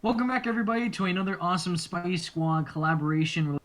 Welcome back, everybody, to another awesome Spidey Squad collaboration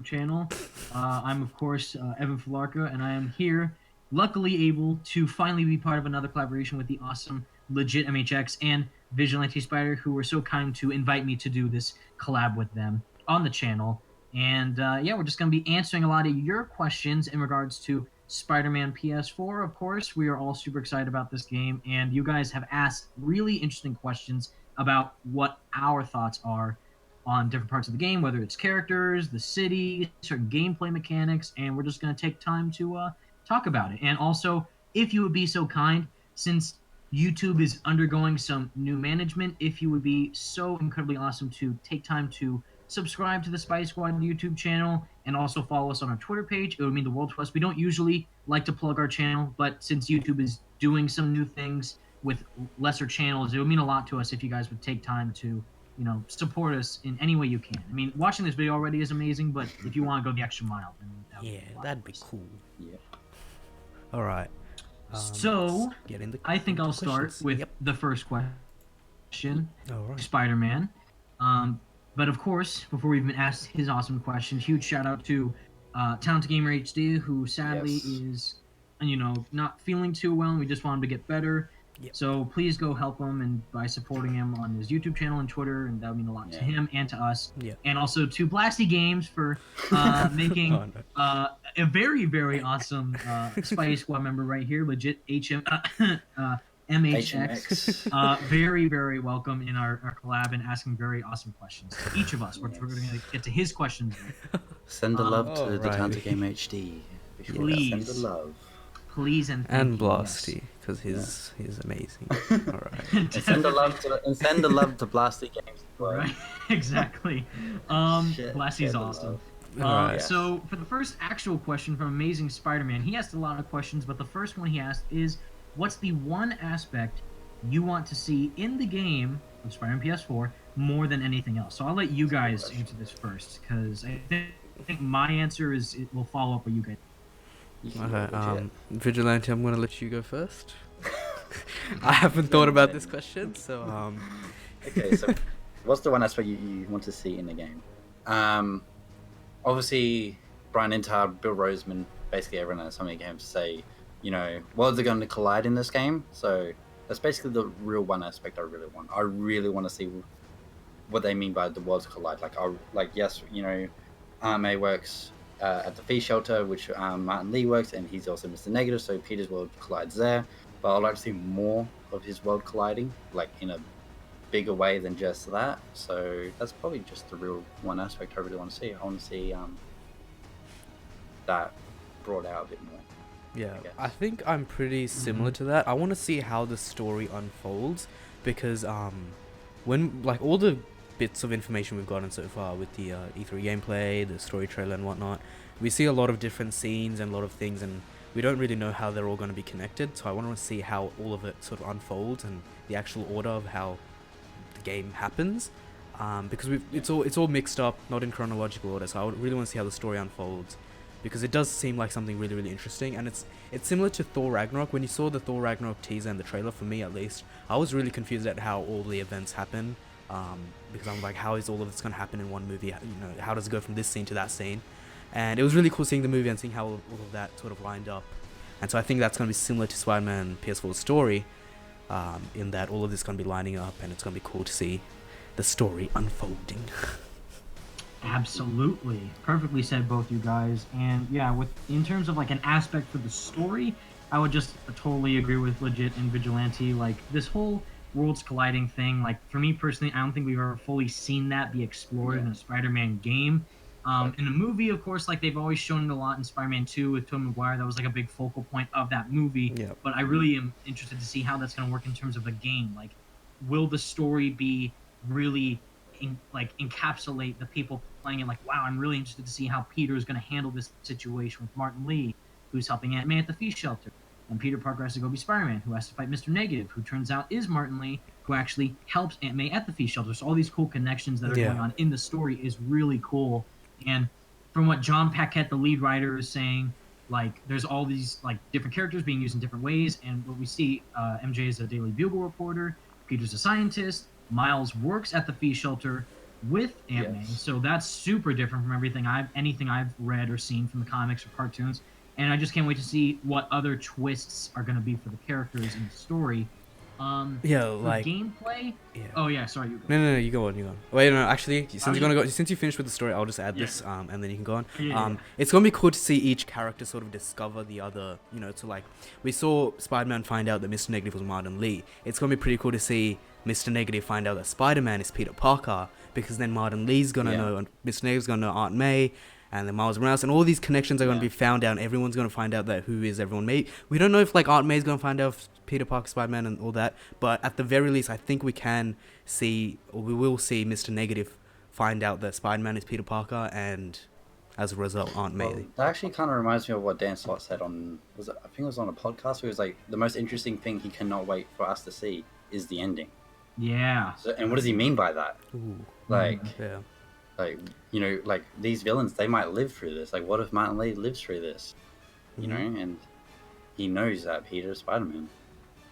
channel. I'm, of course, Evan Filarca, and I am here, luckily able to finally be part of another collaboration with the awesome LegitMHx and VigilanteSpider, who were so kind to invite me to do this collab with them on the channel. And yeah, we're just going to be answering a lot of your questions in regards to Spider-Man PS4. Of course, we are all super excited about this game, and you guys have asked really interesting questions about what our thoughts are on different parts of the game, whether it's characters, the city, certain gameplay mechanics, and we're just going to take time to talk about it. And also, if you would be so kind, since YouTube is undergoing some new management, if you would be so incredibly awesome to take time to subscribe to the Spidey Squad YouTube channel and also follow us on our Twitter page. It would mean the world to us. We don't usually like to plug our channel, but since YouTube is doing some new things with lesser channels, it would mean a lot to us if you guys would take time to support us in any way you can. I mean, watching this video already is amazing, but if you want to go the extra mile, then that'd be cool. Yeah. All right. So I think I'll start with the first question. All right. Spider-Man. But of course, before we even ask his awesome question, huge shout out to Talented Gamer HD, who sadly is, not feeling too well, and we just want him to get better. Yep. So please go help him and by supporting him on his YouTube channel and Twitter, and that would mean a lot to him and to us. Yeah. And also to Blasty Games for making a very, very awesome Spidey Squad member right here, legit MHX. Very, very welcome in our collab and asking very awesome questions to each of us. We're going to get to his questions. Send the love to the Talented Gamer HD. Please. Send the love. Please and Blasty, because he's amazing. All right. And send the love to Blasty Games as well. Right, exactly. Blasty's awesome. So for the first actual question from Amazing Spider-Man, he asked a lot of questions, but the first one he asked is, what's the one aspect you want to see in the game of Spider-Man PS4 more than anything else? So I'll let you guys answer this first, because I think my answer is it will follow up with you guys. Okay, Vigilante, I'm gonna let you go first. I haven't thought about this question, so Okay, so what's the one aspect you want to see in the game? Obviously, Brian Intard, Bill Roseman, basically everyone has something to say, worlds are going to collide in this game, so that's basically the real one aspect I really want. I really want to see what they mean by the worlds collide. Yes, Aunt May works at the Fee Shelter, which Martin Lee works, and he's also Mr. Negative, so Peter's world collides there. But I'd like to see more of his world colliding, like in a bigger way than just that. So that's probably just the real one aspect I really want to see. I want to see that brought out a bit more. Yeah, I think I'm pretty similar to that. I want to see how the story unfolds, because when all the bits of information we've gotten so far with the E3 gameplay, the story trailer and whatnot, we see a lot of different scenes and a lot of things, and we don't really know how they're all going to be connected. So I want to see how all of it sort of unfolds and the actual order of how the game happens, because it's all mixed up, not in chronological order. So I really want to see how the story unfolds, because it does seem like something really, really interesting. And it's similar to Thor Ragnarok. When you saw the Thor Ragnarok teaser and the trailer, for me at least, I was really confused at how all the events happen, because I'm like, how is all of this going to happen in one movie? How does it go from this scene to that scene? And it was really cool seeing the movie and seeing how all of that sort of lined up. And so I think that's going to be similar to Spider-Man PS4's story, in that all of this is going to be lining up, and it's going to be cool to see the story unfolding. Absolutely. Perfectly said, both you guys. And yeah, in terms of an aspect for the story, I would just totally agree with Legit and Vigilante. This whole worlds colliding thing, for me personally, I don't think we've ever fully seen that be explored in a Spider-Man game. In the movie, of course, they've always shown it a lot in Spider-Man 2 with Tobey Maguire. That was a big focal point of that movie. Yep. But I really am interested to see how that's going to work in terms of the game. Will the story be really encapsulate the people playing it? Wow, I'm really interested to see how Peter is going to handle this situation with Martin Lee, who's helping Aunt May at the Fee Shelter. And Peter Parker has to go be Spider-Man, who has to fight Mr. Negative, who turns out is Martin Lee, who actually helps Aunt May at the Fee Shelter. So all these cool connections that are going on in the story is really cool. And from what John Paquette, the lead writer, is saying, there's all these different characters being used in different ways. And what we see, MJ is a Daily Bugle reporter, Peter's a scientist, Miles works at the Fee Shelter with Aunt May, Yes. so that's super different from anything I've read or seen from the comics or cartoons. And I just can't wait to see what other twists are going to be for the characters in the story. Yeah, For like gameplay, yeah. oh yeah, sorry, you go. No, you go on, you go on. Wait, no, actually, since I you're was gonna go, since you finished with the story, I'll just add Yeah. this, and then you can go on. Yeah. It's gonna be cool to see each character sort of discover the other, you know, to like, we saw Spider-Man find out that Mr. Negative was Martin Lee. It's gonna be pretty cool to see Mr. Negative find out that Spider-Man is Peter Parker, because then Martin Lee's gonna know, and Mr. Negative's gonna know Aunt May, and then Miles Morales, and all these connections are going to be found out, and everyone's going to find out that who is everyone. We don't know if, like, Aunt May's going to find out if Peter Parker, Spider-Man, and all that, but at the very least, I think we can see, or we will see Mr. Negative find out that Spider-Man is Peter Parker, and as a result, Aunt May. Well, that actually kind of reminds me of what Dan Slott said on, I think it was on a podcast, where he was like, the most interesting thing he cannot wait for us to see is the ending. Yeah. So, and what does he mean by that? Ooh. Like, Yeah. like, you know, like these villains, they might live through this. Like, what if Martin Lee lives through this? You know, and he knows that Peter is Spider-Man.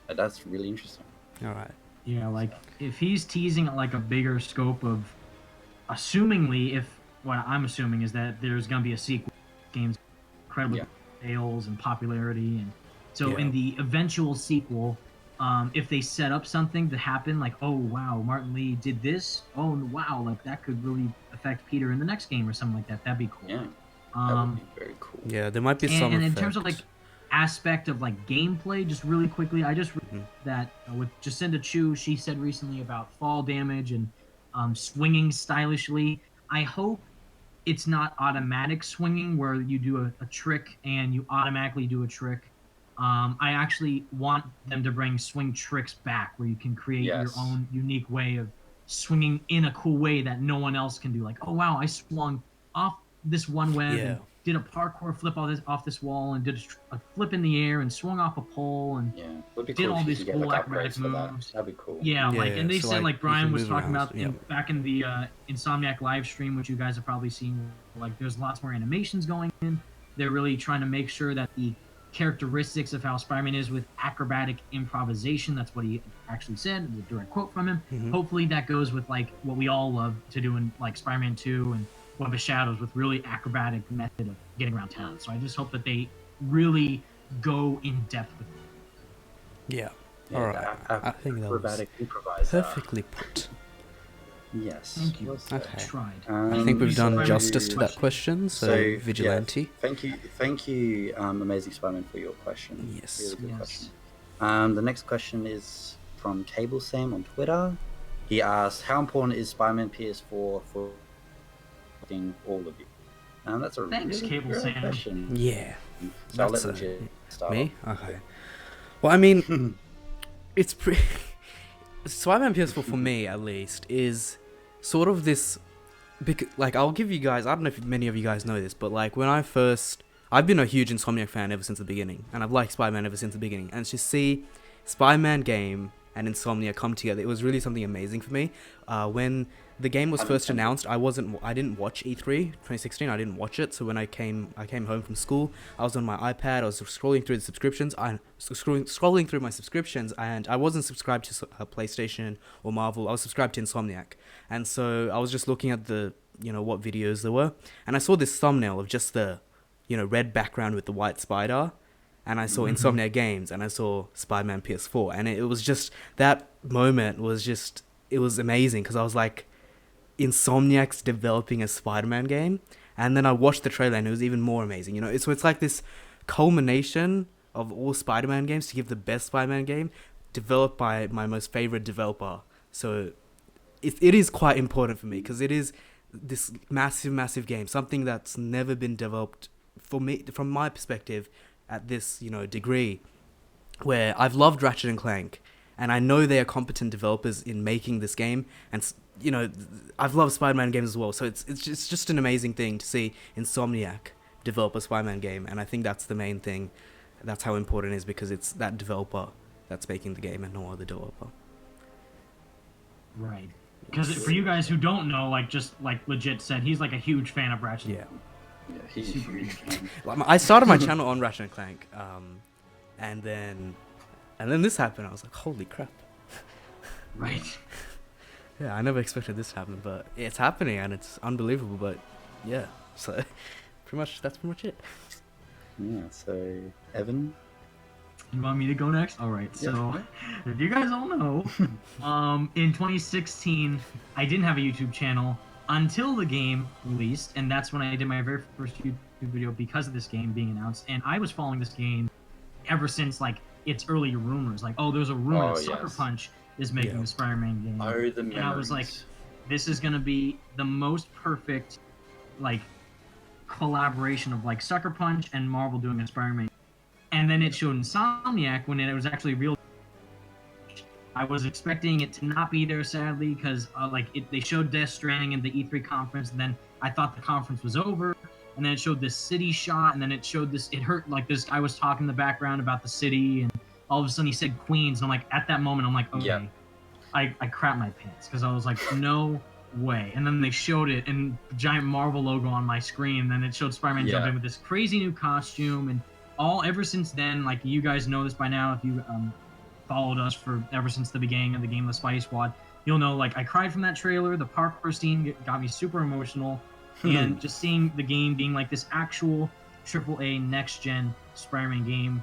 Like, that's really interesting. All right. Yeah, like if he's teasing like a bigger scope of, assumingly, if what I'm assuming is that there's gonna be a sequel, games incredibly sales and popularity, and so in the eventual sequel, if they set up something to happen, like, oh wow, Martin Lee did this, oh wow, like that could really affect Peter in the next game or something like that. That'd be cool. Yeah, that would be very cool. Yeah, there might be some. And in terms of like aspect of like gameplay, just really quickly, I just read that with Jacinda Chu, she said recently about fall damage and swinging stylishly. I hope it's not automatic swinging where you do a trick and you automatically do a trick. I actually want them to bring swing tricks back where you can create your own unique way of swinging in a cool way that no one else can do. Like, oh wow, I swung off this one web and did a parkour flip off this wall and did a flip in the air and swung off a pole and did all these cool acrobatic moves. That'd be cool. Yeah, like, and they so, said, like Brian was talking about yeah. back in the Insomniac live stream, which you guys have probably seen, like there's lots more animations going in. They're really trying to make sure that the characteristics of how Spider-Man is with acrobatic improvisation, that's what he actually said, a direct quote from him. Hopefully that goes with like what we all love to do in like Spider-Man 2 and Web of Shadows, with really acrobatic method of getting around town. So I just hope that they really go in depth with it. Yeah. All right. I think that was improviser. perfectly put. Yes. Thank you. Okay. I tried. I think we've done so justice to that question. So Vigilante. Thank you, Amazing Spider-Man, for your question. Yes. Really good Yes. question. The next question is from Cable Sam on Twitter. He asks, "How important is Spider-Man PS4 for all of you?" That's a Thanks, really Cable great Sam. question. Yeah. So I'll let That's Legit start. Me? Okay. Well, I mean, it's pretty. Spider-Man PS4 for me, at least, is sort of this. Like, I'll give you guys. I don't know if many of you guys know this, but like when I've been a huge Insomniac fan ever since the beginning, and I've liked Spider-Man ever since the beginning. And to see Spider-Man game and Insomnia come together, it was really something amazing for me. When the game was first announced, I didn't watch E3 2016. I didn't watch it. So when I came home from school, I was on my iPad. I was scrolling through the subscriptions. Scrolling through my subscriptions, and I wasn't subscribed to PlayStation or Marvel. I was subscribed to Insomniac, and so I was just looking at the what videos there were, and I saw this thumbnail of just the red background with the white spider. And I saw Insomnia Games, and I saw Spider-Man PS4, and it was just, that moment was just, it was amazing, because I was like, Insomniac's developing a Spider-Man game, and then I watched the trailer, and it was even more amazing, so it's like this culmination of all Spider-Man games to give the best Spider-Man game, developed by my most favorite developer, so it is quite important for me, because it is this massive game, something that's never been developed, for me, from my perspective, at this degree, where I've loved Ratchet and Clank, and I know they are competent developers in making this game, and I've loved Spider-Man games as well, so it's just an amazing thing to see Insomniac develop a Spider-Man game, and I think that's the main thing. That's how important it is, because it's that developer that's making the game and no other developer. Right. Because for you guys who don't know, like just like Legit said, he's like a huge fan of Ratchet. Yeah. Yeah, he's a huge fan. I started my channel on Ratchet and Clank, and then this happened. I was like, holy crap! Right. Yeah, I never expected this to happen, but it's happening and it's unbelievable. But yeah, so that's pretty much it. Yeah. So Evan. You want me to go next? All right. So, if you guys all know, in 2016, I didn't have a YouTube channel until the game released, and that's when I did my very first YouTube video because of this game being announced. And I was following this game ever since like its early rumors, like, oh, there's a rumor Oh, that Sucker yes. Punch is making Yeah. a Spider-Man game, Oh, the memories. and I was like, this is gonna be the most perfect, like, collaboration of like Sucker Punch and Marvel doing a Spider-Man. And then it showed Insomniac when it was actually real. I was expecting it to not be there, sadly, because they showed Death Stranding in the E3 conference, and then I thought the conference was over, and then it showed this city shot, and then it showed this. It hurt like this guy was talking in the background about the city, and all of a sudden he said Queens, and I'm like, at that moment, I'm like, okay, Yeah. I crap my pants because I was like, no way. And then they showed it, and the giant Marvel logo on my screen, and then it showed Spider-Man Yeah. jumping with this crazy new costume, and ever since then, like you guys know this by now if you followed us for ever since the beginning of the game, the Spidey Squad, you'll know like I cried from that trailer. The parkour scene got me super emotional, and just seeing the game being like this actual AAA next gen Spider-Man game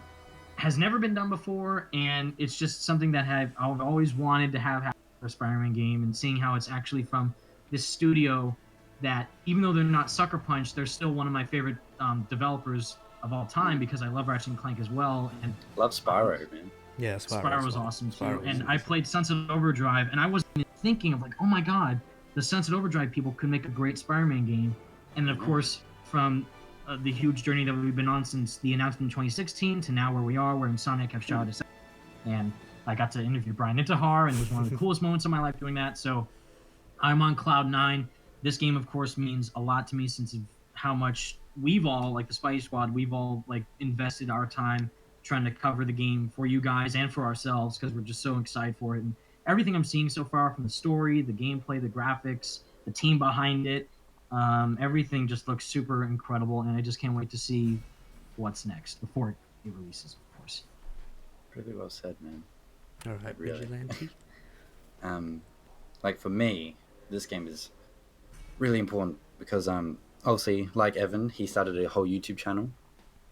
has never been done before, and it's just something that I've always wanted to have happen for a Spider-Man game, and seeing how it's actually from this studio that, even though they're not Sucker Punch, they're still one of my favorite developers of all time because I love Ratchet and Clank as well, and Love Spyro, man. Yeah, Spyro was awesome too. Spyro was And awesome. I played Sunset Overdrive, and I was thinking of like, oh my god, the Sunset Overdrive people could make a great Spider-Man game. And of course, from the huge journey that we've been on since the announcement in 2016 to now where we are, where Insomniac have shouted us out, and I got to interview Brian Intihar, and it was one of the coolest moments of my life doing that. So I'm on cloud nine. This game, of course, means a lot to me since of how much we've all, like the Spidey Squad, we've all like invested our time trying to cover the game for you guys and for ourselves because we're just so excited for it. And everything I'm seeing so far, from the story, the gameplay, the graphics, the team behind it, everything just looks super incredible, and I just can't wait to see what's next before it releases, of course. Really well said, man. All right, Really. Vigilante. Like for me, this game is really important because obviously, like Evan, he started a whole YouTube channel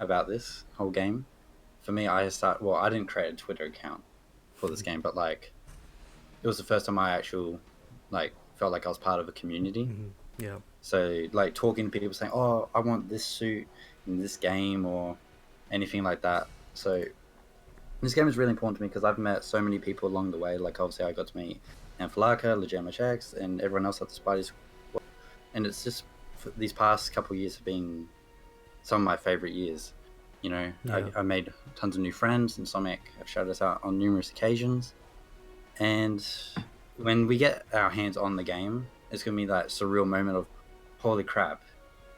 about this whole game. For me, I didn't create a Twitter account for this game, but like it was the first time I actually like felt like I was part of a community. Mm-hmm. Yeah. So like talking to people saying, "Oh, I want this suit in this game," or anything like that. So this game is really important to me because I've met so many people along the way. Like obviously, I got to meet Filarca, LegitMHx, and everyone else at the Spidey Squad. And it's just these past couple of years have been some of my favorite years. You know, Yeah. I made tons of new friends, and Insomniac have shouted us out on numerous occasions. And when we get our hands on the game, it's going to be that surreal moment of, holy crap,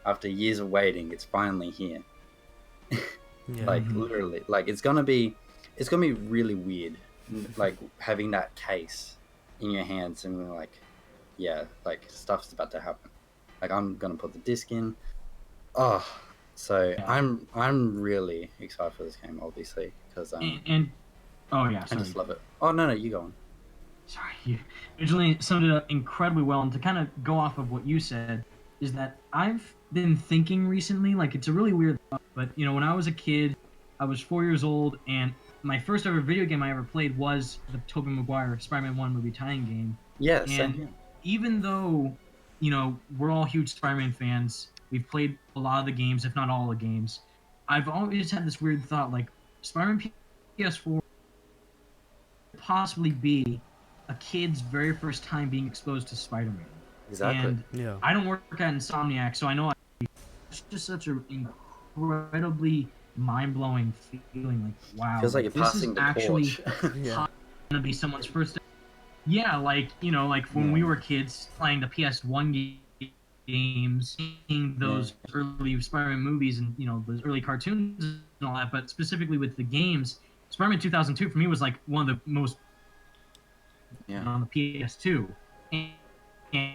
after years of waiting, it's finally here. Yeah. Like, literally. Like, it's going to be really weird, like, having that case in your hands and, like, yeah, like, stuff's about to happen. Like, I'm going to put the disc in. Oh, so Yeah. I'm really excited for this game, obviously, because Oh yeah, I sorry. just love it. Oh no, you go on. Sorry, you originally summed it up incredibly well. And to kind of go off of what you said, is that I've been thinking recently, like it's a really weird thought, but you know, when I was a kid, I was 4 years old, and my first ever video game I ever played was the Tobey Maguire Spider-Man 1 movie tie-in game. Yeah, same And here. even though, you know, we're all huge Spider-Man fans, we've played a lot of the games, if not all the games, I've always had this weird thought, like, Spider-Man PS4 could possibly be a kid's very first time being exposed to Spider-Man. Exactly. And Yeah. I don't work at Insomniac, so I know it's just such an incredibly mind-blowing feeling, like, wow. Feels like you're this is passing the actually torch. Yeah. gonna be someone's first. Yeah, like you know, like when we Yeah. were kids playing the PS1 games, seeing those early Spider-Man movies and you know those early cartoons and all that. But specifically with the games, Spider-Man 2002 for me was like one of the most on the PS2, and,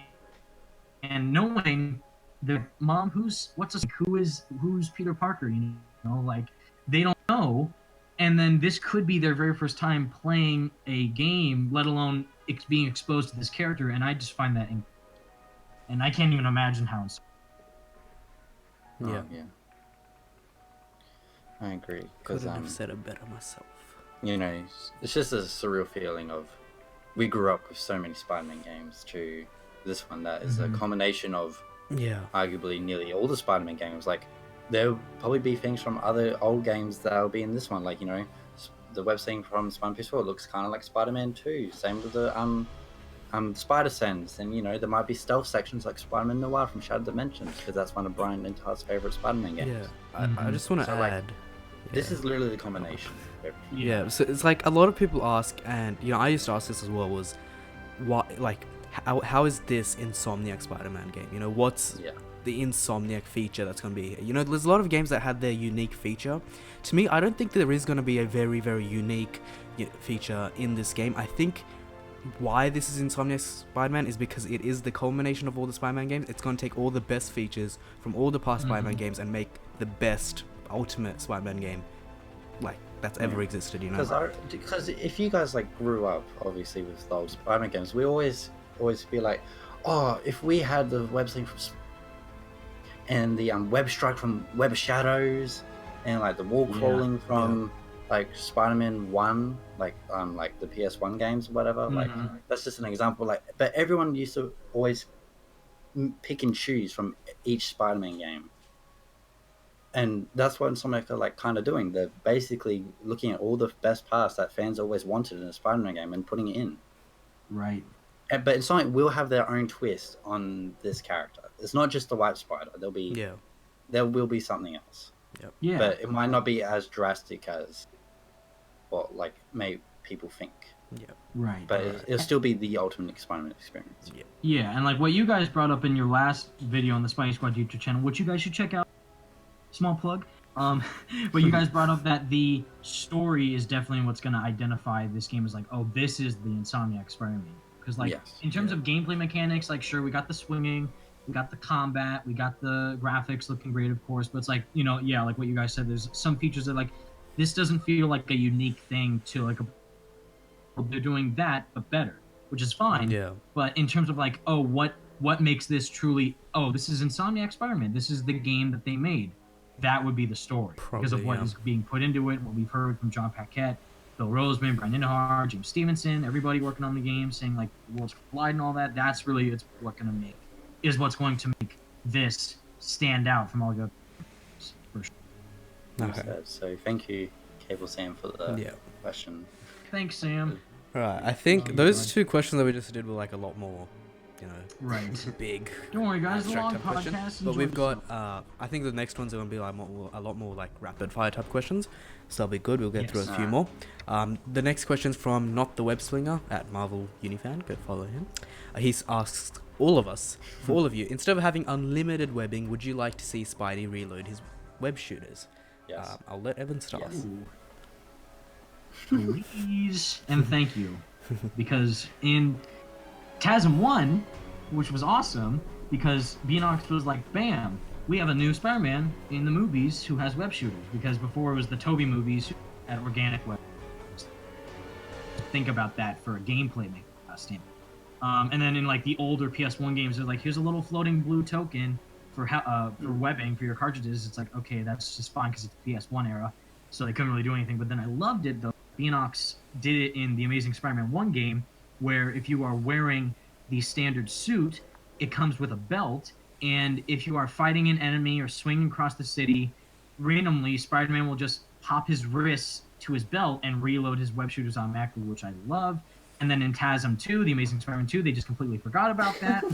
and knowing the mom who's Peter Parker, you know, like they don't know, and then this could be their very first time playing a game, let alone being exposed to this character, and I just find that, and I can't even imagine how. Yeah. Yeah. I agree. Couldn't have said it better myself. You know, it's just a surreal feeling of we grew up with so many Spider-Man games to this one that is a combination of arguably nearly all the Spider-Man games. Like there'll probably be things from other old games that'll be in this one. Like, you know, the web scene from Spider-Man PS4 looks kind of like Spider-Man 2. Same with the Spider Sense, and you know there might be stealth sections like Spider-Man Noir from Shattered Dimensions, because that's one of Brian Lintar's favorite Spider-Man games. Yeah, I just want to add. This is literally the combination. Yeah, so it's like a lot of people ask, and you know I used to ask this as well, was what, like, how is this Insomniac Spider-Man game? You know, what's the Insomniac feature that's going to be here? You know, there's a lot of games that had their unique feature. To me, I don't think there is going to be a very, very unique feature in this game. I think why this is Insomniac Spider-Man is because it is the culmination of all the Spider-Man games. It's going to take all the best features from all the past Spider-Man games and make the best ultimate Spider-Man game like that's ever existed, you know. Because if you guys like grew up obviously with the old Spider-Man games, we always be like, oh, if we had the web scene from and the web strike from Web of Shadows and like the wall crawling from like Spider-Man 1, like the PS1 games or whatever, like that's just an example. Like, but everyone used to always pick and choose from each Spider-Man game, and that's what Insomniac are like kind of doing. They're basically looking at all the best parts that fans always wanted in a Spider-Man game and putting it in. Right. But Insomniac will have their own twist on this character. It's not just the White Spider. There will be something else. Yep. Yeah. But it might not be as drastic as what like maybe people think. Yeah. Right. But it'll still be the ultimate Spider-Man experience. Yeah. Yeah, and like what you guys brought up in your last video on the Spidey Squad YouTube channel, which you guys should check out. Small plug. But you guys brought up that the story is definitely what's going to identify this game as like, oh, this is the Insomniac Spider-Man. Because like in terms of gameplay mechanics, like sure we got the swinging, we got the combat, we got the graphics looking great, of course. But it's like, you know, like what you guys said, there's some features that like this doesn't feel like a unique thing to like they're doing that but better, which is fine. Yeah. But in terms of like, oh, what makes this truly, oh, this is Insomniac Spider-Man, this is the game that they made, that would be the story. Because of what is being put into it, what we've heard from John Paquette, Bill Roseman, Brian Lintar, James Stevenson, everybody working on the game, saying like worlds collide and all that. That's really what's going to make this stand out from all the others, for sure. Okay. So thank you, Cable Sam, for the question. Thanks, Sam. Right, I think those two questions that we just did were like a lot more, you know, big. Don't worry, guys. It's a long question. podcast. But we've got, I think the next ones are going to be like a lot more like rapid fire type questions. So that'll be good. We'll get through a few more. The next question's from Not the Web Slinger at Marvel Unifan. Go follow him. He's asked all of us, for all of you, instead of having unlimited webbing, would you like to see Spidey reload his web shooters? Yes. I'll let Evan start. Yes. Please and thank you, because in TASM 1, which was awesome, because VigilanteSpider was like, bam, we have a new Spider-Man in the movies who has web shooters, because before it was the Tobey movies who had organic web. Think about that for a gameplay standpoint. And then in like the older PS1 games, they're like, here's a little floating blue token for webbing for your cartridges. It's like, okay, that's just fine because it's the PS1 era, so they couldn't really do anything. But then I loved it though. VigilanteSpider did it in the Amazing Spider-Man 1 game, where if you are wearing the standard suit, it comes with a belt, and if you are fighting an enemy or swinging across the city, randomly Spider-Man will just pop his wrists to his belt and reload his web shooters automatically, which I love. And then in TASM 2, the Amazing Spider-Man 2, they just completely forgot about that.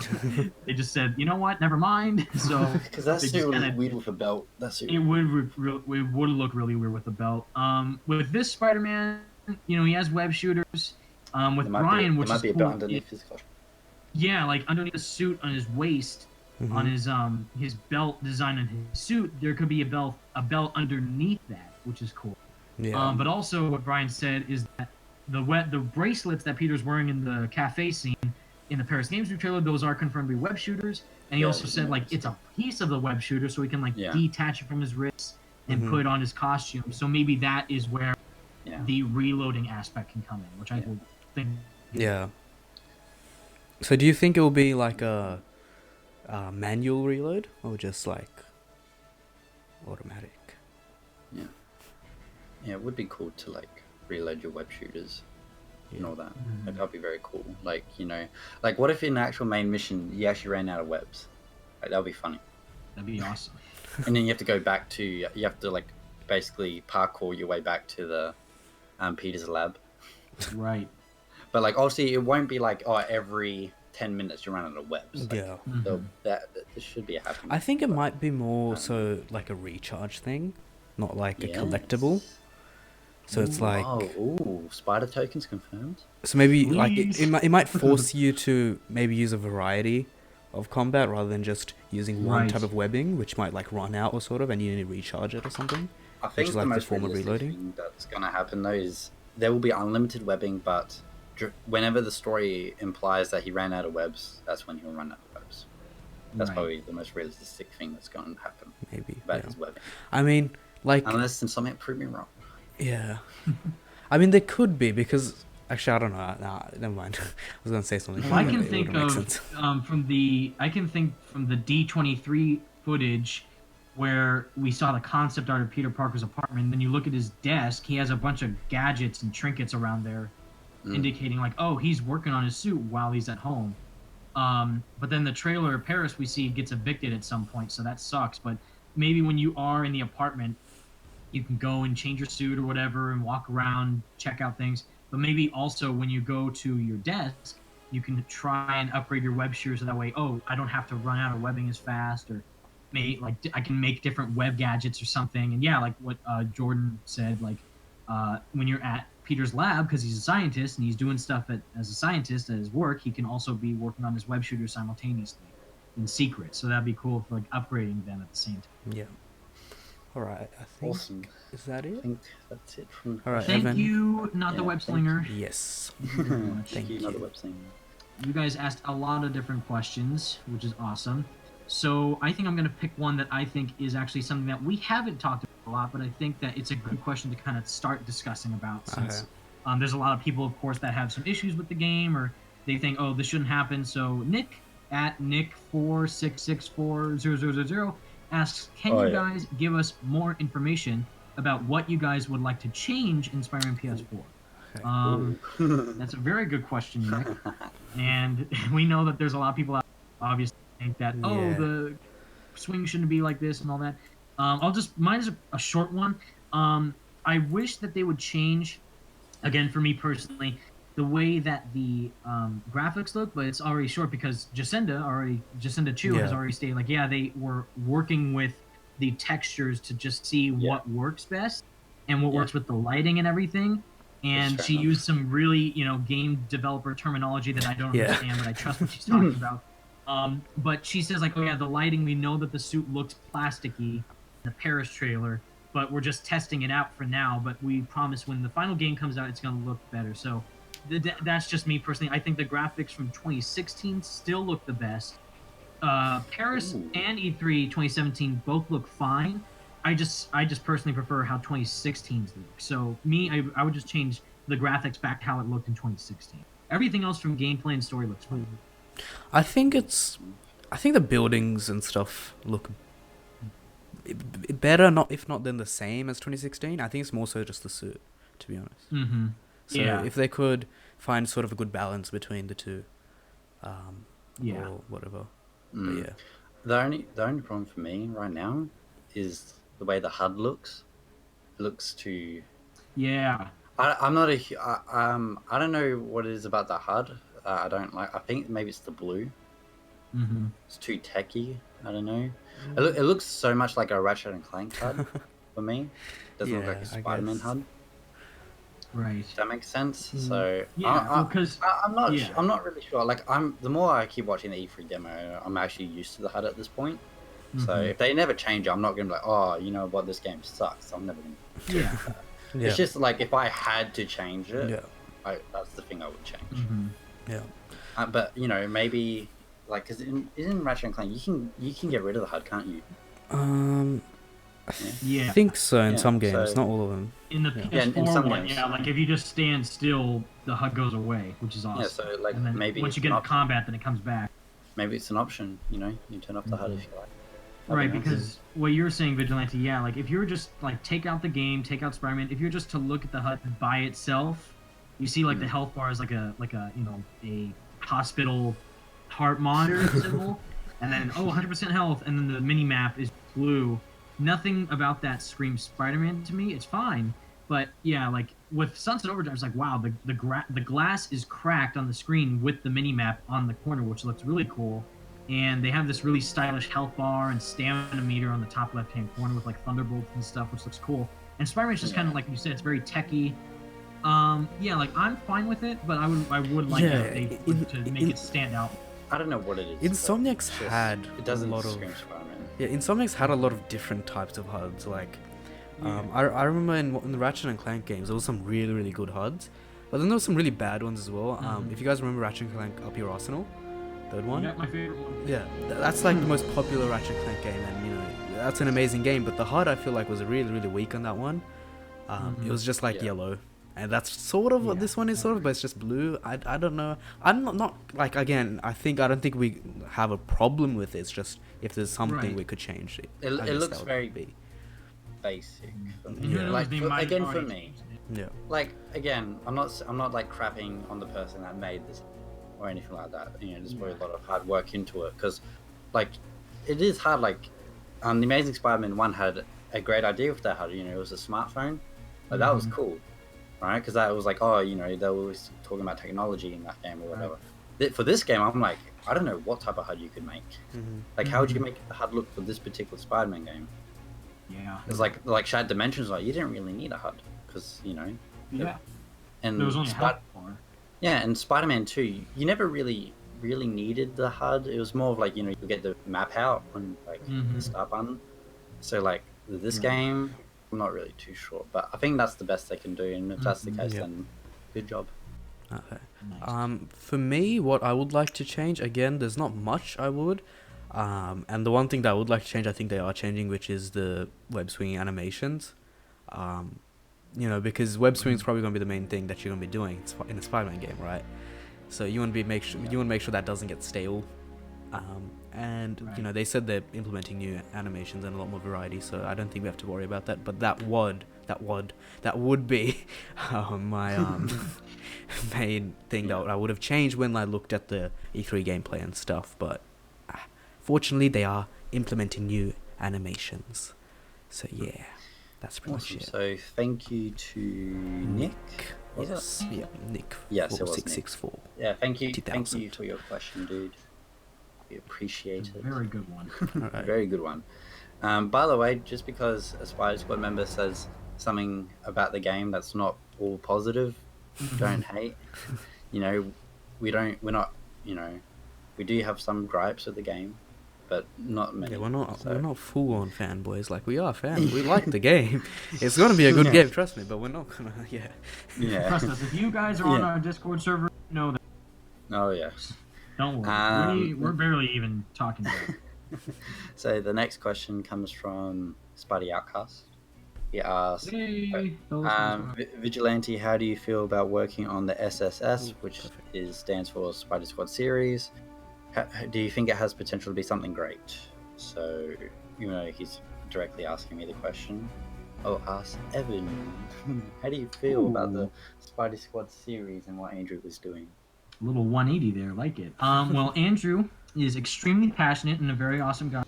They just said, you know what, never mind. So because that suit was weird with a belt. It would look really weird with a belt. With this Spider-Man, you know, he has web shooters. With Brian, which might be a belt underneath his costume. Yeah, like underneath the suit on his waist, on his belt design on his suit, there could be a belt underneath that, which is cool. Yeah. But also, what Brian said is that the bracelets that Peter's wearing in the cafe scene in the Paris Games Week trailer, those are confirmed to be web shooters. And he also said like it's a piece of the web shooter, so he can like detach it from his wrists and put it on his costume. So maybe that is where the reloading aspect can come in, which I would think. Yeah. So do you think it will be like a manual reload or just like automatic? Yeah. Yeah, it would be cool to like reload your web shooters and all that. Like, that'd be very cool. Like, you know, like what if in the actual main mission you actually ran out of webs? Like, that'd be funny. That'd be awesome. And then you have to go back to, you have to like basically parkour your way back to the Peter's lab. Right. But like obviously it won't be like, oh, every 10 minutes you run out of webs. Like, Yeah. that this should be happening. I think it might be more so like a recharge thing, not like a collectible. So it's like, spider tokens confirmed. so maybe like Please. it might force you to maybe use a variety of combat rather than just using one Right. type of webbing, which might like run out or sort of, and you need to recharge it or something. I think is the like the most form of realistic reloading. thing that's going to happen though is there will be unlimited webbing, but whenever the story implies that he ran out of webs, that's when he'll run out of webs. That's Right. probably the most realistic thing that's going to happen Maybe. about Yeah. his webbing. I mean, like, Unless Insomniac prove me wrong. yeah. I mean, there could be because actually I don't know. Nah, never mind. I was gonna say something. Well, I but can it think wouldn't make of sense. from the D23 footage where we saw the concept art of Peter Parker's apartment. And then you look at his desk; he has a bunch of gadgets and trinkets around there, indicating like, oh, he's working on his suit while he's at home. But then the trailer of Paris we see gets evicted at some point, so that sucks. But maybe when you are in the apartment, you can go and change your suit or whatever and walk around, check out things. But maybe also when you go to your desk, you can try and upgrade your web shooter so that way, oh, I don't have to run out of webbing as fast, or maybe like I can make different web gadgets or something. And yeah, like what Jordan said, like when you're at Peter's lab, because he's a scientist and he's doing stuff as a scientist at his work, he can also be working on his web shooter simultaneously in secret. So that'd be cool for like upgrading them at the same time. Yeah. All right. I think. Awesome. Is that I it? think that's it from. All right. Thank Evan. you, not the Yeah, web thank slinger. Yes. Thank you very much. Thank Another you. web thing. You guys asked a lot of different questions, which is awesome. So I think I'm going to pick one that I think is actually something that we haven't talked about a lot, but I think that it's a good question to kind of start discussing about, since there's a lot of people, of course, that have some issues with the game, or they think, oh, this shouldn't happen. So Nick at Nick46640000 asks, can you guys give us more information about what you guys would like to change in Spider-Man PS4? That's a very good question, Nick. And we know that there's a lot of people out there obviously think that, oh, the swing shouldn't be like this and all that. Mine is a short one. I wish that they would change, again, for me personally, the way that the graphics look, but it's already short because Jacinda Chu has already stated, like, yeah, they were working with the textures to just see what works best and what works with the lighting and everything. And she used some really, game developer terminology that I don't understand, but I trust what she's talking about. But she says, like, oh yeah, the lighting, we know that the suit looks plasticky in the Paris trailer, but we're just testing it out for now. But we promise when the final game comes out, it's going to look better. So that's just me personally. I think the graphics from 2016 still look the best. Paris and E3 2017 both look fine. I just personally prefer how 2016's look. So I would just change the graphics back to how it looked in 2016. Everything else from gameplay and story looks fine. I think the buildings and stuff look better, if not then the same as 2016. I think it's more so just the suit, to be honest. Mm-hmm. So if they could find sort of a good balance between the two, or whatever. But yeah. The only problem for me right now is the way the HUD looks. It looks too. Yeah. I'm not I don't know what it is about the HUD. I don't like. I think maybe it's the blue. Mm-hmm. It's too techy. I don't know. It looks so much like a Ratchet and Clank HUD for me. It doesn't look like a Spider-Man HUD. Right. Does that make sense? So because I'm not really sure. Like the more I keep watching the E3 demo, I'm actually used to the HUD at this point. Mm-hmm. So if they never change it, I'm not gonna be like, oh, you know what, this game sucks. I'm never gonna. It's just like if I had to change it, that's the thing I would change. Mm-hmm. Yeah. But maybe like because in Ratchet and Clank you can get rid of the HUD, can't you? I think so in some games, not all of them. In the PS4 in some one, games. like if you just stand still, the HUD goes away, which is awesome. Yeah, so like And then maybe once you it's get an into option. combat, then it comes back. Maybe it's an option. You turn off the HUD if you like. Right, That'd be nice. because what you're saying, Vigilante, yeah, like if you're just like take out the game, take out Spider-Man, if you're just to look at the HUD by itself, you see like the health bar is like a a hospital heart monitor symbol, and then 100% health, and then the mini map is blue. Nothing about that screams Spider-Man to me. It's fine, but yeah, like with Sunset Overdrive, it's like wow, the glass is cracked on the screen with the mini map on the corner, which looks really cool. And they have this really stylish health bar and stamina meter on the top left-hand corner with like thunderbolts and stuff, which looks cool. And Spider-Man's just kind of like you said, it's very techy. Yeah, like I'm fine with it, but I would like to make it stand out. I don't know what it is. Insomniac's had it doesn't a lot of scream Spider-Man. yeah. Insomniac's had a lot of different types of HUDs. Like, I remember in the Ratchet and Clank games, there was some really good HUDs, but then there was some really bad ones as well. If you guys remember Ratchet and Clank Up Your Arsenal, third one. Yeah, my favorite one. Yeah, that's like the most popular Ratchet and Clank game, and that's an amazing game. But the HUD I feel like was really weak on that one. It was just like yellow, and that's sort of what this one is sort of, but it's just blue. I don't know. I'm not like again. I don't think we have a problem with it. It's just if there's something we could change it. It looks very basic. For me. Yeah. Like again for already me. Yeah. Like again, I'm not like crapping on the person that made this or anything like that. There's probably a lot of hard work into it because, like, it is hard. Like, the Amazing Spider-Man 1 had a great idea with that HUD. It was a smartphone, but that was cool, right? Because that was like, oh, they were always talking about technology in that game or whatever. For this game, I'm like, I don't know what type of HUD you could make. Like, how would you make the HUD look for this particular Spider-Man game? Yeah. It's like Shattered Dimensions. Like, you didn't really need a HUD because Yeah. And There was only a health bar. Yeah, and Spider-Man 2, you never really needed the HUD. It was more of like, you get the map out on like the start button. So like with this game, I'm not really too sure, but I think that's the best they can do. And if that's the case, then good job. Okay. Nice. For me, what I would like to change, again, there's not much I would. And the one thing that I would like to change, I think they are changing, which is the web swinging animations. Because web swing is probably going to be the main thing that you're going to be doing in a Spider-Man game, right? So you want to make sure that doesn't get stale. They said they're implementing new animations and a lot more variety, so I don't think we have to worry about that. But that would be my main thing that I would have changed when I looked at the E3 gameplay and stuff. But fortunately, they are implementing new animations. So yeah. That's pretty much it. So thank you to Nick. Yes, yeah, Nick. Yes, it was 4664. Yeah, thank you 2000. for your question, dude. We appreciate it. Very good one. Alright. Very good one. By the way, just because a Spider Squad member says something about the game that's not all positive, don't hate. We do have some gripes with the game, but not many. Yeah, we're not full on fanboys. Like, we are fans. We like the game. It's gonna be a good game, trust me. But we're not gonna. Yeah. Trust us. If you guys are on our Discord server, know that. Oh yes. Don't worry. We're barely even talking about it. So the next question comes from Spidey Outcast. He asks, Hey, Vigilante, how do you feel about working on the SSS, which perfect. stands for Spider Squad series? Do you think it has potential to be something great? So, he's directly asking me the question. I'll ask Evan, how do you feel about the Spider Squad series and what Andrew was doing? A little 180 there, like it. Well, Andrew is extremely passionate and a very awesome guy.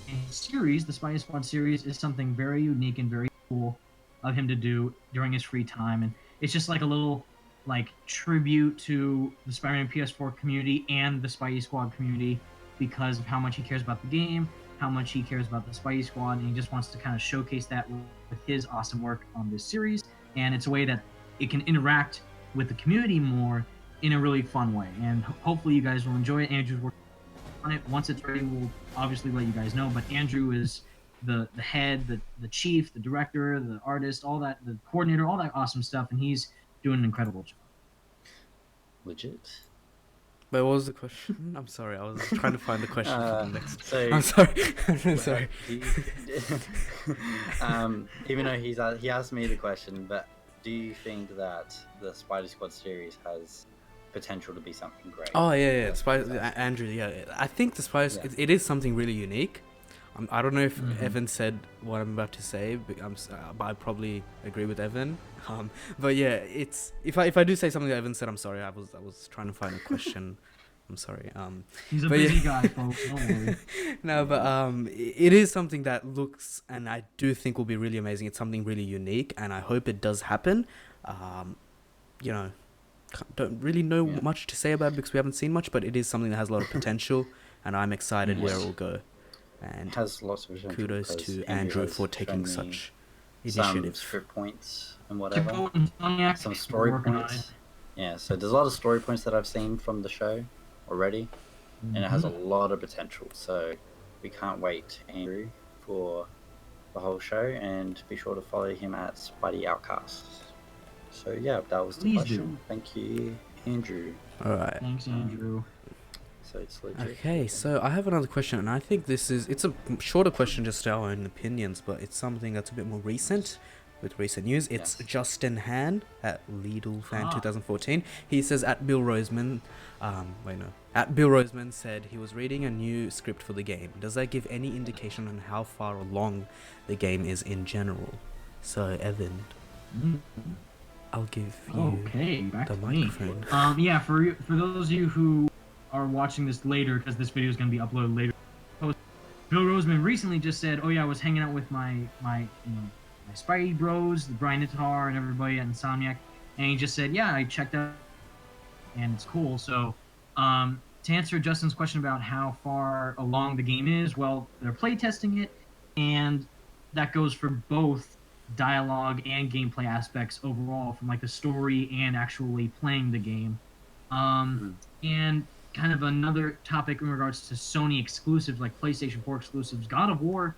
His series, the Spidey Squad series, is something very unique and very cool of him to do during his free time, and it's just like a little tribute to the Spider-Man PS4 community and the Spidey Squad community because of how much he cares about the game, how much he cares about the Spidey Squad, and he just wants to kind of showcase that with his awesome work on this series. And it's a way that it can interact with the community more in a really fun way. And hopefully you guys will enjoy it. Andrew's working on it. Once it's ready, we'll obviously let you guys know. But Andrew is the head, the chief, the director, the artist, all that, the coordinator, all that awesome stuff, and he's doing an incredible job. Legit. But what was the question? I'm sorry, I was trying to find the question for the next. So, I'm sorry. I'm sorry. Even though he asked me the question, but do you think that the Spider Squad series has potential to be something great? Oh yeah, Like, Andrew. Yeah, I think the Spider. Yeah. It is something really unique. I don't know if Mhm. Evan said what I'm about to say, but but I probably agree with Evan. But yeah, it's if I do say something that Evan said, I'm sorry. I was trying to find a question. I'm sorry. He's a but busy yeah. guy, folks. Don't worry. No, but it is something that looks, and I do think will be really amazing. It's something really unique, and I hope it does happen. You know, don't really know Yeah. much to say about it because we haven't seen much, but it is something that has a lot of potential, and I'm excited Yes. where it will go. And It has lots of potential. kudos because to Andrew has for taking shown me such some initiative. script points and To whatever. go Insomniac, Some we're story working on points. Yeah, so there's a lot of story points that I've seen from the show already, and it has a Mhm. lot of potential. So we can't wait, Andrew, for the whole show, and be sure to follow him at Spidey Outcast. So yeah, that was the Please question. do. Thank you, Andrew. All right. Thanks, Andrew. So it's legit. Okay, so I have another question, and I think it's a shorter question, just our own opinions, but it's something that's a bit more recent, with recent news. It's Yes. Justin Han at Lidl Fan Ah. 2014. He says at Bill Roseman, at Bill Roseman said he was reading a new script for the game. Does that give any indication on how far along the game is in general? So Evan, Mhm. I'll give you Okay, back the to me. microphone. Yeah, for those of you who are watching this later, because this video is going to be uploaded later, Bill Roseman recently just said, "Oh yeah, I was hanging out with my my Spidey bros, the Brian Nitar and everybody at Insomniac," and he just said, "Yeah, I checked out, and it's cool." So, to answer Justin's question about how far along the game is, well, they're playtesting it, and that goes for both dialogue and gameplay aspects overall, from like the story and actually playing the game. Mhm. And kind of another topic in regards to Sony exclusives, like PlayStation 4 exclusives, God of War,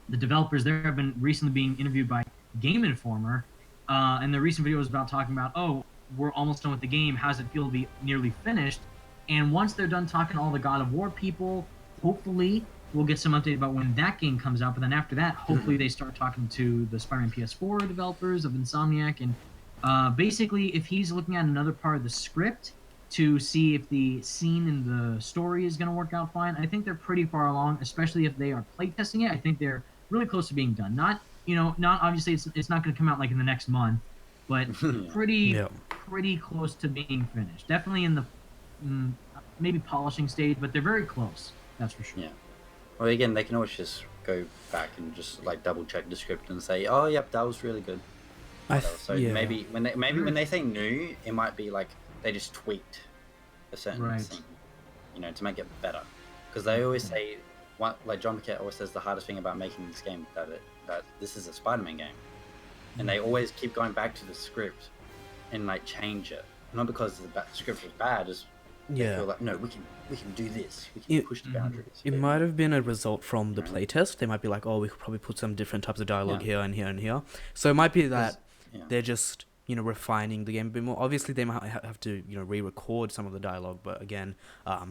the developers there have been recently being interviewed by Game Informer, and the recent video was about talking about, oh, we're almost done with the game. How does it feel to be nearly finished? And once they're done talking to all the God of War people, hopefully we'll get some update about when that game comes out. But then after that, hopefully they start talking to the Spider-Man PS4 developers of Insomniac, and basically, if he's looking at another part of the script to see if the scene in the story is going to work out fine, I think they're pretty far along, especially if they are playtesting it. I think they're really close to being done. Not obviously it's not going to come out like in the next month, but pretty Yeah. pretty close to being finished. Definitely in the maybe polishing stage, but they're very close. That's for sure. Yeah. Well, again, they can always just go back and just like double check the script and say, "Oh, yep, that was really good." So yeah. maybe when they say new, it might be like they just tweaked a certain Right. scene, to make it better. Because they always say, like John Paquette always says, the hardest thing about making this game that this is a Spider-Man game, and they always keep going back to the script and like change it, not because the script was bad, just they Yeah. feel like no, we can do this, we can push the boundaries. It might have been a result from the Right. playtest. They might be like, oh, we could probably put some different types of dialogue Yeah. here and here and here. So it might be that Yeah. they're just, refining the game a bit more. Obviously, they might have to, re-record some of the dialogue. But again,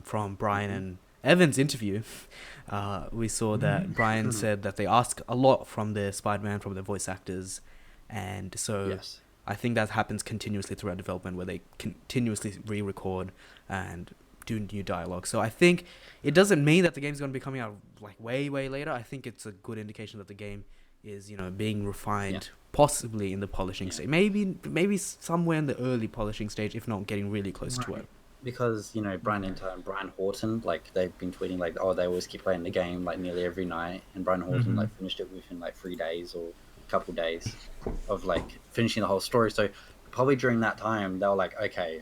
from Brian and Evan's interview, we saw that Brian said that they ask a lot from their Spider-Man, from their voice actors. And so Yes. I think that happens continuously throughout development, where they continuously re-record and do new dialogue. So I think it doesn't mean that the game's going to be coming out like way later. I think it's a good indication that the game is being refined, possibly in the polishing stage. Maybe somewhere in the early polishing stage, if not getting really close to it. Because Brian Inter and Brian Horton, like they've been tweeting like, oh, they always keep playing the game like nearly every night, and Brian Horton like finished it within like 3 days or a couple days of like finishing the whole story. So probably during that time they were like, okay,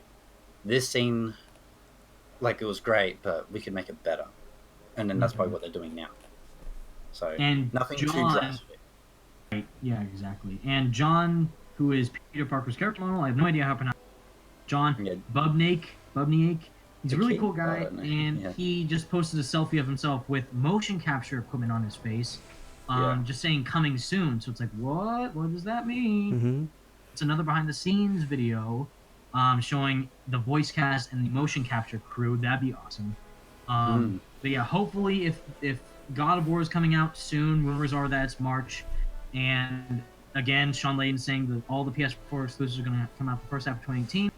this scene, like it was great, but we could make it better, and then that's probably what they're doing now. So And nothing too John- drastic. Right. Yeah, exactly. And John, who is Peter Parker's character model, I have no idea how to pronounce it. John Yeah. Bubniak. He's a really Okay. cool guy, Oh, and yeah. he just posted a selfie of himself with motion capture equipment on his face, just saying "coming soon." So it's like, what? What does that mean? Mm-hmm. It's another behind-the-scenes video, showing the voice cast and the motion capture crew. That'd be awesome. But yeah, hopefully, if God of War is coming out soon, rumors are that it's March, and again, Sean Layden saying that all the PS4 exclusives are going to come out the first half of 2018.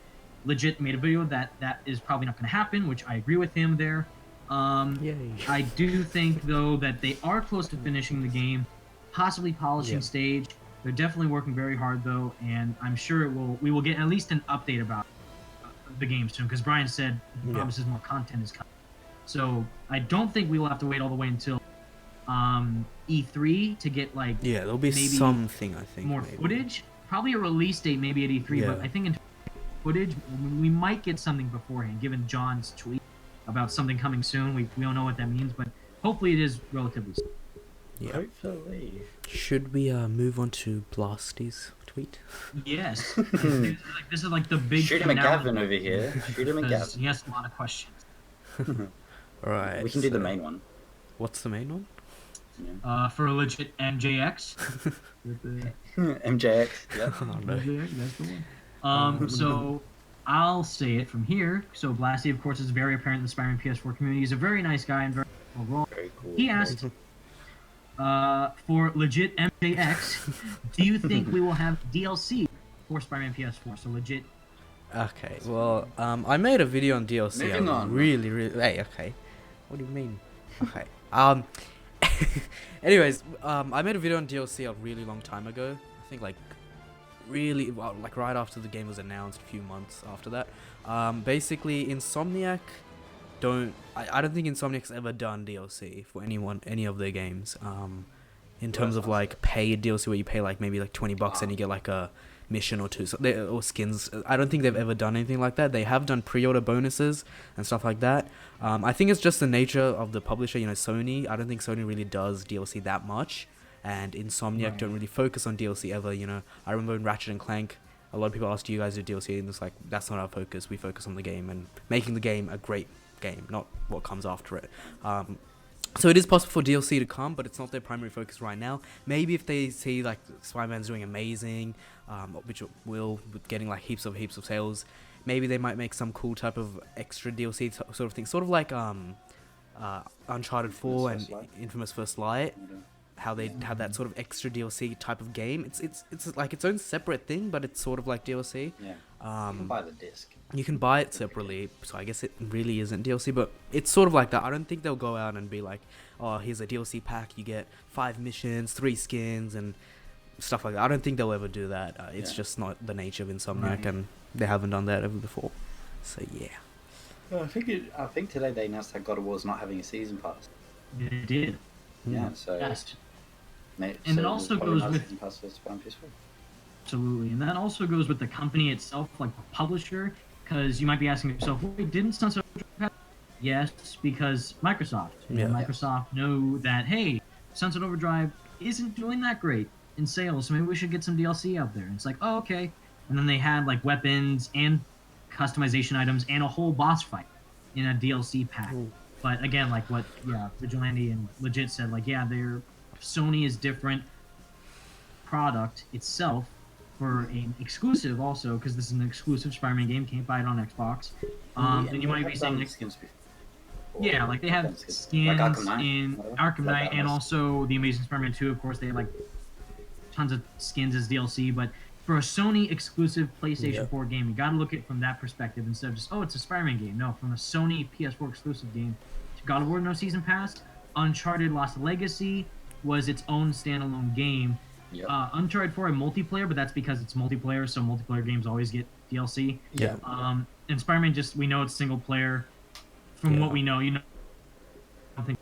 Legit made a video that is probably not going to happen, which I agree with him there. Yay. I do think though that they are close to finishing the game, possibly polishing stage. They're definitely working very hard though, and I'm sure we will get at least an update about the game soon, because Brian said he promises more content is coming. So I don't think we will have to wait all the way until E3 to get like there'll be maybe something, I think, more maybe. footage. Probably a release date maybe at E3, but I think in footage we might get something beforehand. Given John's tweet about something coming soon, we don't know what that means, but hopefully it is relatively soon. Yeah. Hopefully. Should we move on to Blasty's tweet? Yes. This is like the big Shoot him at Gavin over here. Shoot him at because Gavin. he has a lot of questions. Alright. We can do the main one. What's the main one? For legit MJX. MJX. Yeah. Oh, no. MJX, that's the one. So I'll say it from here. So Blasty, of course, is very apparent in the Spider-Man PS4 community. He's a very nice guy and very overall. Very cool. He asked, for legit MJX, do you think we will have DLC for Spider-Man PS4? So legit. Okay, well, I made a video on DLC. Moving on. Really, hey, okay. What do you mean? Okay. Anyways, I made a video on DLC a really long time ago. I think like really, well, like right after the game was announced, a few months after that. Basically, Insomniac I don't think Insomniac's ever done DLC for any of their games. In terms of like paid DLC where you pay like maybe like $20 and you get like a mission or two, or skins. I don't think they've ever done anything like that. They have done pre-order bonuses and stuff like that. I think it's just the nature of the publisher, Sony. I don't think Sony really does DLC that much, and Insomniac don't really focus on DLC ever. I remember in Ratchet and Clank, a lot of people asked, do you guys do DLC? And it's like, that's not our focus. We focus on the game and making the game a great game, not what comes after it. So it is possible for DLC to come, but it's not their primary focus right now. Maybe if they see like Spider-Man's doing amazing, which it will, with getting like heaps of sales, maybe they might make some cool type of extra DLC sort of thing, sort of like Uncharted 4 and Infamous First Light. How they have that sort of extra DLC type of game. It's like its own separate thing, but it's sort of like DLC. Yeah. You can buy the disc. You can buy it separately, so I guess it really isn't DLC, but it's sort of like that. I don't think they'll go out and be like, oh, here's a DLC pack, you get 5 missions, 3 skins, and stuff like that. I don't think they'll ever do that. It's just not the nature of Insomniac, and they haven't done that ever before. So yeah. Well, I think today they announced that God of War's not having a season pass. They did. Yeah, so... Yes. And it also goes with... PS4. Absolutely, and that also goes with the company itself, like the publisher, because you might be asking yourself, wait, didn't Sunset Overdrive? Yes, because Microsoft. Microsoft know that, hey, Sunset Overdrive isn't doing that great in sales, so maybe we should get some DLC out there. And it's like, oh, okay. And then they had like weapons and customization items and a whole boss fight in a DLC pack. Ooh. But again, like what Vigilante and Legit said, like, Sony is different product itself for an exclusive also, because this is an exclusive Spider-Man game, can't buy it on Xbox. And you might be saying like, like they have skins like in Arkham Knight and also the Amazing Spider-Man 2, of course they have like tons of skins as DLC, but for a Sony exclusive PlayStation 4 game, you gotta look at it from that perspective instead of just, oh, it's a Spider-Man game. No, from a Sony PS4 exclusive game to God of War No Season Pass, Uncharted Lost Legacy was its own standalone game. Yep. Uncharted 4 a multiplayer, but that's because it's multiplayer, so multiplayer games always get DLC. Yeah. And Spider-Man we know it's single player. From what we know, I don't think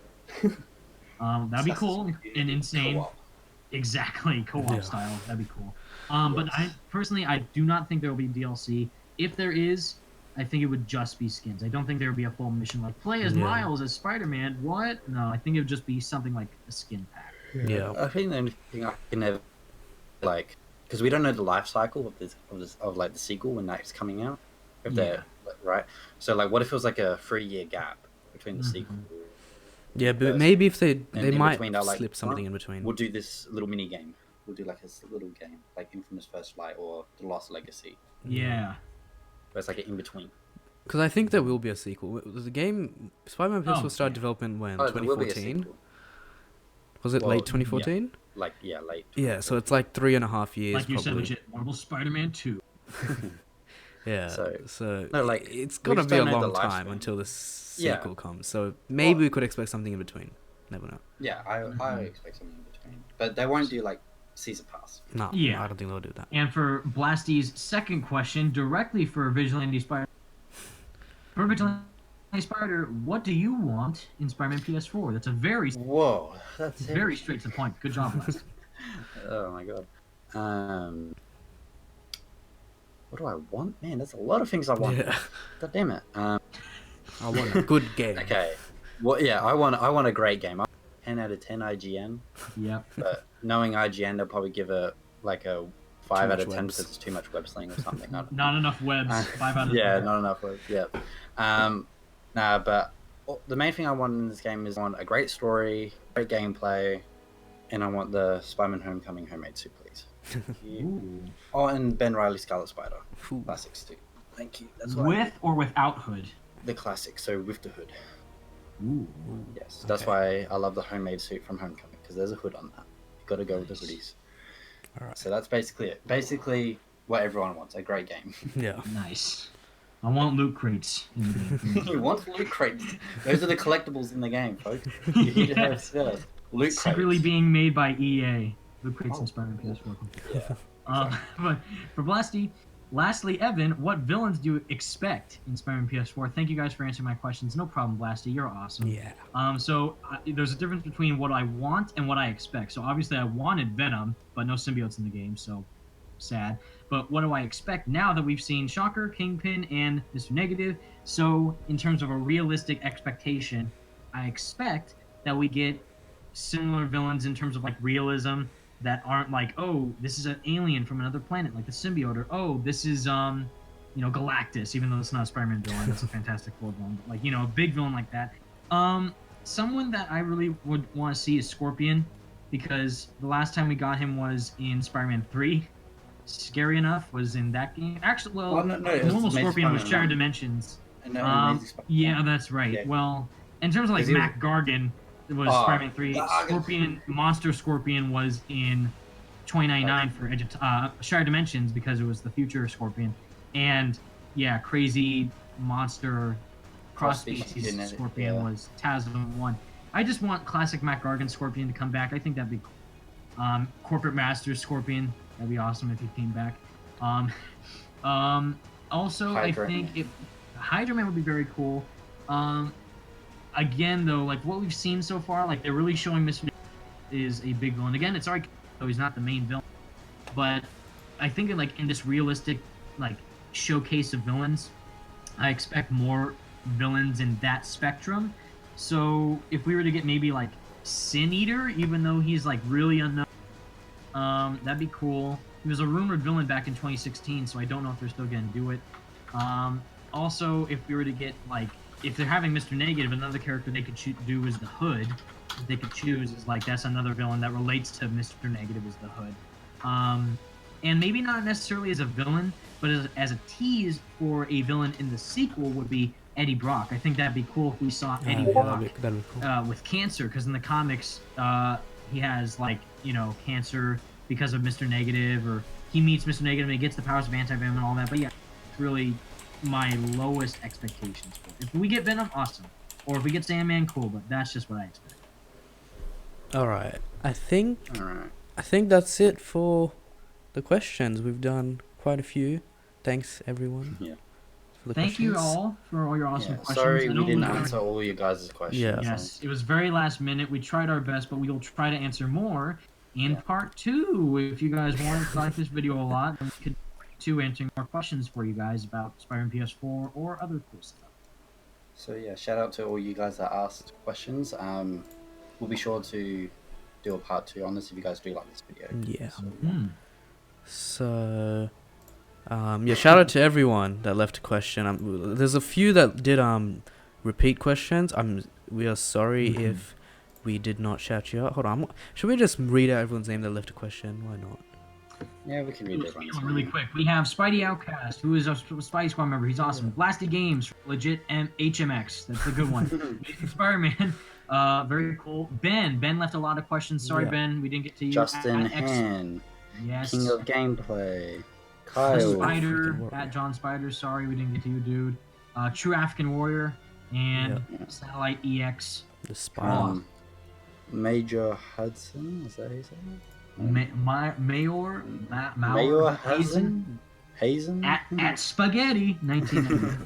that'd be cool and insane. Co-op. Exactly, co-op style. That'd be cool. But I do not think there will be DLC. If there is, I think it would just be skins. I don't think there would be a full mission like play as Miles as Spider-Man. What? No, I think it would just be something like a skin pack. Yeah. I think the only thing I can ever like, because we don't know the life cycle of like the sequel when that's coming out. If they're right, so like, what if it was like a 3-year gap between the sequel? Yeah, but maybe if they might between, like, slip something in between. We'll do this little mini game. We'll do like a little game, like Infamous First Light or The Lost Legacy. Yeah. But it's like an in between. Because I think there will be a sequel. The game Spider-Man PS4 started development when 2014. Was it late 2014? like late. Yeah, so it's like 3.5 years. Like you said, probably. legit Marvel Spider-Man 2. Yeah. So- So No, like, it's we gonna just be a don't know the long time lifespan. until the Yeah. sequel comes. So maybe we could expect something in between. Never know. Yeah, I expect something in between, but they won't do like season pass. No, Yeah. I don't think they'll do that. And for Blasty's second question, directly for Vigilante Spider. For Vigilante Spider, what do you want in Spider-Man PS4? That's a Whoa, that's very straight to the point. Good job, Blasty. Oh my god. What do I want? Man, there's a lot of things I want. Yeah. God damn it. I want a good game. Okay. Well, yeah, I want a great game. 10 out of 10 IGN, Yep. but knowing IGN, they'll probably give it like a 5 out much of 10 webs. because it's too much web sling or something. I don't know. Not enough webs. 5 out of 10. Yeah, not enough webs. Yeah. Nah, but the main thing I want in this game is I want a great story, great gameplay, and I want the Spider-Man Homecoming homemade suit, please. Ooh. Oh, and Ben Riley Scarlet Spider. Ooh. Classics too. Thank you. That's what With or without hood? the classic, so with the hood. Ooh. Yes, that's why I love the homemade suit from Homecoming, because there's a hood on that. You got to go with the hoodies. Alright. So that's basically it. Basically, what everyone wants, a great game. Yeah. Nice. I want loot crates in the game. You want loot crates? Those are the collectibles in the game, folks. You need to have loot crates. Secretly being made by EA. Loot crates Oh. in Spider-Man PS4. Yeah. But for Blasty, lastly, Evan, what villains do you expect in Spider-Man PS4? Thank you guys for answering my questions. No problem, Blasty. You're awesome. Yeah. So there's a difference between what I want and what I expect. So obviously I wanted Venom, but no symbiotes in the game, so sad. But what do I expect now that we've seen Shocker, Kingpin, and Mr. Negative? So in terms of a realistic expectation, I expect that we get similar villains in terms of like realism that aren't like, oh, this is an alien from another planet, like the symbiote, or oh, this is Galactus, even though it's not a Spider-Man villain, that's a Fantastic Four villain. But, like, a big villain like that. Someone that I really would want to see is Scorpion, because the last time we got him was in Spider-Man 3. Scary Enough was in that game. Actually, well, Well, no, it was normal Amazing Scorpion was Spider-Man Shattered 1. Dimensions. And Amazing Spider-Man. Yeah, that's right. Yeah. Well, in terms of like Is he- Mac Gargan, it was Oh, Spider-Man 3. Gargan. Scorpion, Monster Scorpion was in 2099 for Edge of Shattered Dimensions because it was the future Scorpion. And yeah, crazy monster cross-species Cross-species genetic, Scorpion yeah. was TASM 1. I just want classic Mac Gargan Scorpion to come back. I think that'd be cool. Corporate Master Scorpion, that'd be awesome if he came back. Also, Hydra I think Man. Hydra Man would be very cool. Again, though, like what we've seen so far, like they're really showing Mr. is a big villain. Again, it's alright, though he's not the main villain, but I think in this realistic like showcase of villains, I expect more villains in that spectrum. So if we were to get maybe like Sin Eater, even though he's like really unknown, that'd be cool. He was a rumored villain back in 2016, so I don't know if they're still gonna do it. Also, if we were to get like, if they're having Mr. Negative, another character they could do is the Hood. That they could choose is like that's another villain that relates to Mr. Negative is the Hood. And maybe not necessarily as a villain, but as a tease for a villain in the sequel would be Eddie Brock. I think that'd be cool if we saw Eddie Brock That'd be cool. with cancer, because in the comics he has like cancer because of Mr. Negative, or he meets Mr. Negative and he gets the powers of anti-venom and all that. But yeah, it's really my lowest expectations for it. If we get Venom, awesome. Or if we get Sandman, cool, but that's just what I expect. Alright. I think Alright. that's it for the questions. We've done quite a few. Thanks everyone. Yeah. For the Thank you questions. all for all your awesome Yeah. questions. Sorry I we know didn't were- answer all your guys' questions. Yeah. Yes, it was very last minute. We tried our best, but we will try to answer more in Yeah. part 2. If you guys want to like this video a lot, then we could to answering more questions for you guys about Spider-Man PS4 or other cool stuff. So yeah, shout out to all you guys that asked questions. We'll be sure to do a part 2 on this if you guys do like this video. Yeah. So, So, yeah, shout out to everyone that left a question. There's a few that did repeat questions. We are sorry Mhm. if we did not shout you out. Hold on, should we just read out everyone's name that left a question? Why not? yeah, we can read everyone's Really name. quick, we have Spidey Outcast, who is a Spidey Squad member. He's awesome. Blasty Games, legit HMX. That's a good one. Spider-Man, Very cool. Ben left a lot of questions. Sorry, Yeah. Ben, we didn't get to you. Justin At X, Han, yes. King of Gameplay, The Kyle, Freaking Spider warrior. at John Spider. Sorry, we didn't get to you, dude. True African Warrior and Satellite EX. The Spider. Major Hudson, is that his name? Mayor Mayor Hazen? Hazen? at Spaghetti 1990.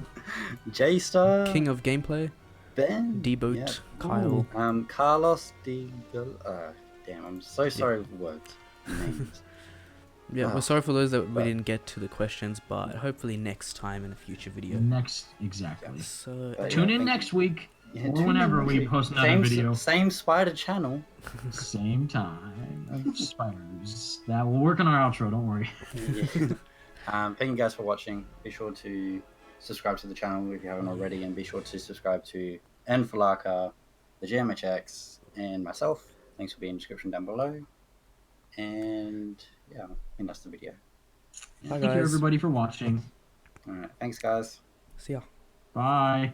J-Star, King of Gameplay. Ben, D-Boat. Yep. Kyle. Carlos D. Damn, I'm so sorry for words. Names. Yeah, we're sorry for those that we didn't get to the questions, but hopefully next time in a future video. Exactly. So Tune in next week Yeah, or tune in whenever next we week. post another video. Same Spider channel. Same time. Spiders. That we'll work on our outro. Don't worry. Thank you guys for watching. Be sure to subscribe to the channel if you haven't already, and be sure to subscribe to Filarca, the LegitMHx, and myself. Links will be in the description down below. And yeah, I think that's the video. Bye, Thank you guys. everybody for watching. All right, thanks guys. see ya. Bye.